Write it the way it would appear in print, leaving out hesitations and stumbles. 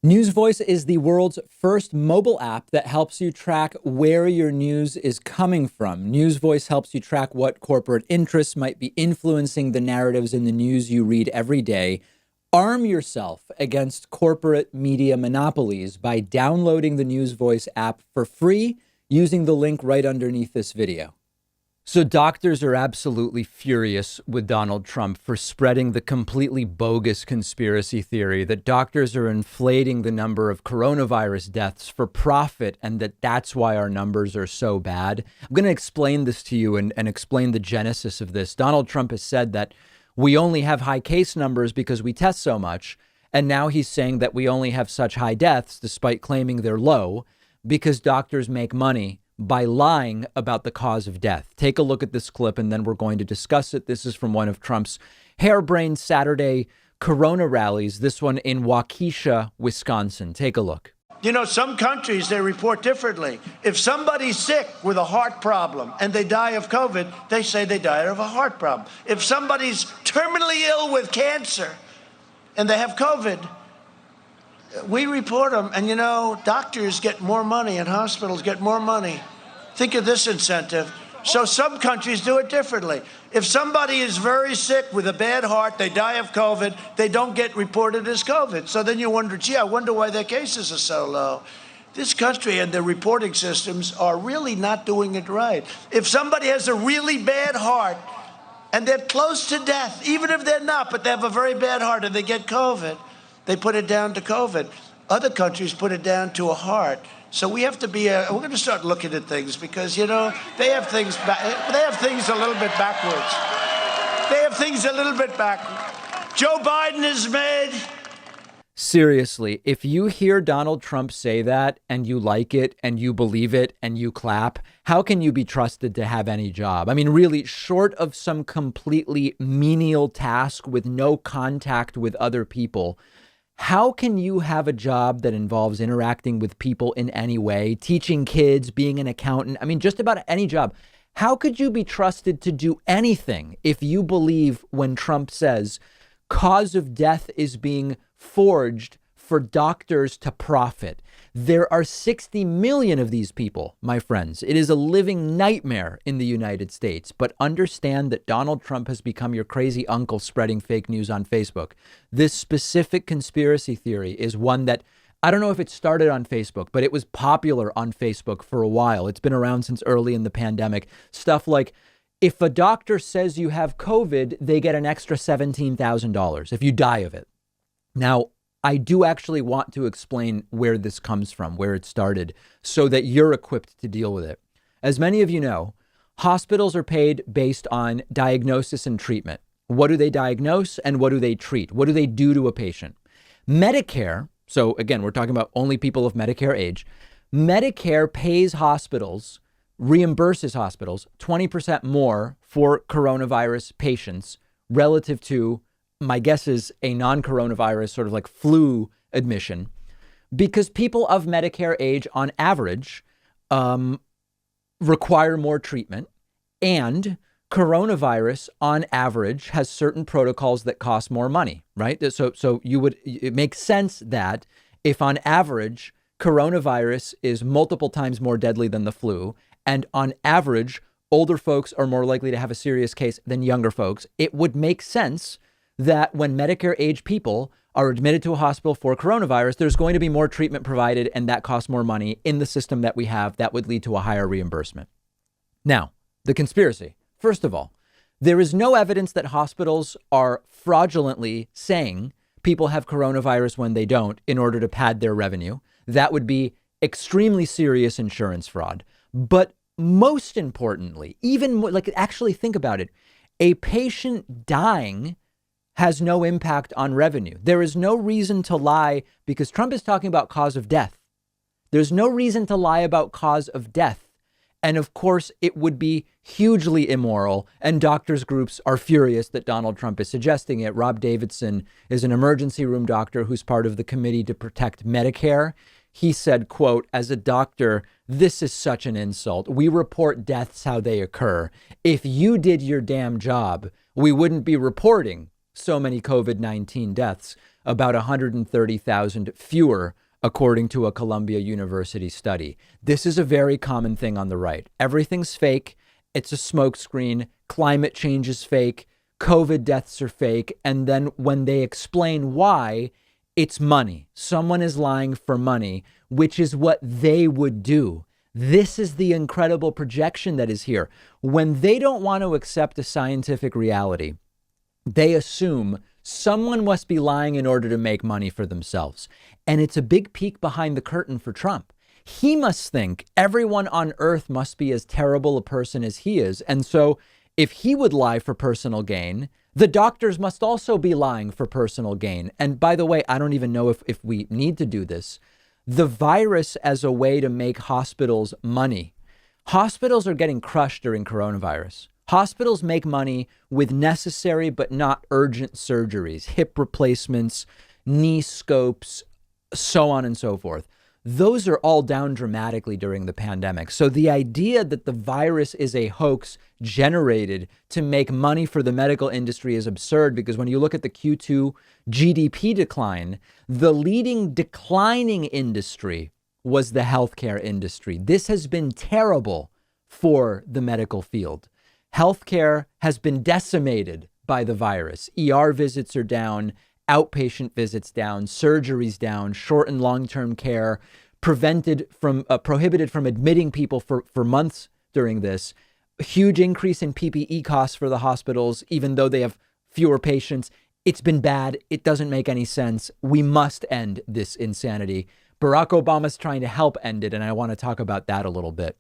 News Voice is the world's first mobile app that helps you track where your news is coming from. News Voice helps you track what corporate interests might be influencing the narratives in the news you read every day. Arm yourself against corporate media monopolies by downloading the News Voice app for free using the link right underneath this video. So doctors are absolutely furious with Donald Trump for spreading the completely bogus conspiracy theory that doctors are inflating the number of coronavirus deaths for profit and that that's why our numbers are so bad. I'm going to explain this to you and explain the genesis of this. Donald Trump has said that we only have high case numbers because we test so much. And now he's saying that we only have such high deaths, despite claiming they're low, because doctors make money by lying about the cause of death. Take a look at this clip and then we're going to discuss it. This is from one of Trump's harebrained Saturday Corona rallies, this one in Waukesha, Wisconsin. Take a look. You know, some countries, they report differently. If somebody's sick with a heart problem and they die of COVID, they say they died of a heart problem. If somebody's terminally ill with cancer and they have COVID, we report them, and you know, doctors get more money and hospitals get more money. Think of this incentive. So some countries do it differently. If somebody is very sick with a bad heart, they die of COVID, they don't get reported as COVID. So then you wonder, gee, I wonder why their cases are so low. This country and their reporting systems are really not doing it right. If somebody has a really bad heart and they're close to death, even if they're not, but they have a very bad heart and they get COVID, they put it down to COVID. Other countries put it down to a heart. So we have to be, we're going to start looking at things because, you know, they have things a little bit backwards. They have things a little bit backwards. Joe Biden is made. Seriously, if you hear Donald Trump say that and you like it and you believe it and you clap, how can you be trusted to have any job? I mean, really, short of some completely menial task with no contact with other people, how can you have a job that involves interacting with people in any way, teaching kids, being an accountant? I mean, just about any job. How could you be trusted to do anything if you believe when Trump says cause of death is being forged for doctors to profit? There are 60 million of these people, my friends. It is a living nightmare in the United States. But understand that Donald Trump has become your crazy uncle spreading fake news on Facebook. This specific conspiracy theory is one that I don't know if it started on Facebook, but it was popular on Facebook for a while. It's been around since early in the pandemic. Stuff like, if a doctor says you have COVID, they get an extra $17,000 if you die of it. Now, I do actually want to explain where this comes from, where it started, so that you're equipped to deal with it. As many of you know, hospitals are paid based on diagnosis and treatment. What do they diagnose and what do they treat? What do they do to a patient? Medicare, so again, we're talking about only people of Medicare age. Medicare pays hospitals, reimburses hospitals 20% more for coronavirus patients relative to, my guess is, a non-coronavirus sort of like flu admission, because people of Medicare age on average require more treatment, and coronavirus on average has certain protocols that cost more money, right? So it makes sense that if on average coronavirus is multiple times more deadly than the flu, and on average older folks are more likely to have a serious case than younger folks, it would make sense that when Medicare age people are admitted to a hospital for coronavirus, there's going to be more treatment provided, and that costs more money in the system that we have. That would lead to a higher reimbursement. Now, the conspiracy. First of all, there is no evidence that hospitals are fraudulently saying people have coronavirus when they don't in order to pad their revenue. That would be extremely serious insurance fraud. But most importantly, even like, actually think about it, a patient dying has no impact on revenue. There is no reason to lie because Trump is talking about cause of death. There's no reason to lie about cause of death. And of course, it would be hugely immoral. And doctors groups are furious that Donald Trump is suggesting it. Rob Davidson is an emergency room doctor who's part of the Committee to Protect Medicare. He said, quote, as a doctor, this is such an insult. We report deaths how they occur. If you did your damn job, we wouldn't be reporting so many COVID-19 deaths, about 130,000 fewer, according to a Columbia University study. This is a very common thing on the right. Everything's fake. It's a smokescreen. Climate change is fake. COVID deaths are fake. And then when they explain why, it's money. Someone is lying for money, which is what they would do. This is the incredible projection that is here. When they don't want to accept a scientific reality, they assume someone must be lying in order to make money for themselves. And it's a big peek behind the curtain for Trump. He must think everyone on earth must be as terrible a person as he is. And so if he would lie for personal gain, the doctors must also be lying for personal gain. And by the way, I don't even know if we need to do this. The virus as a way to make hospitals money. Hospitals are getting crushed during coronavirus. Hospitals make money with necessary but not urgent surgeries, hip replacements, knee scopes, so on and so forth. Those are all down dramatically during the pandemic. So the idea that the virus is a hoax generated to make money for the medical industry is absurd, because when you look at the Q2 GDP decline, the leading declining industry was the healthcare industry. This has been terrible for the medical field. Healthcare has been decimated by the virus. ER visits are down, outpatient visits down, surgeries down, short and long-term care, prohibited from admitting people for months during this. A huge increase in PPE costs for the hospitals, even though they have fewer patients. It's been bad. It doesn't make any sense. We must end this insanity. Barack Obama's trying to help end it, and I want to talk about that a little bit.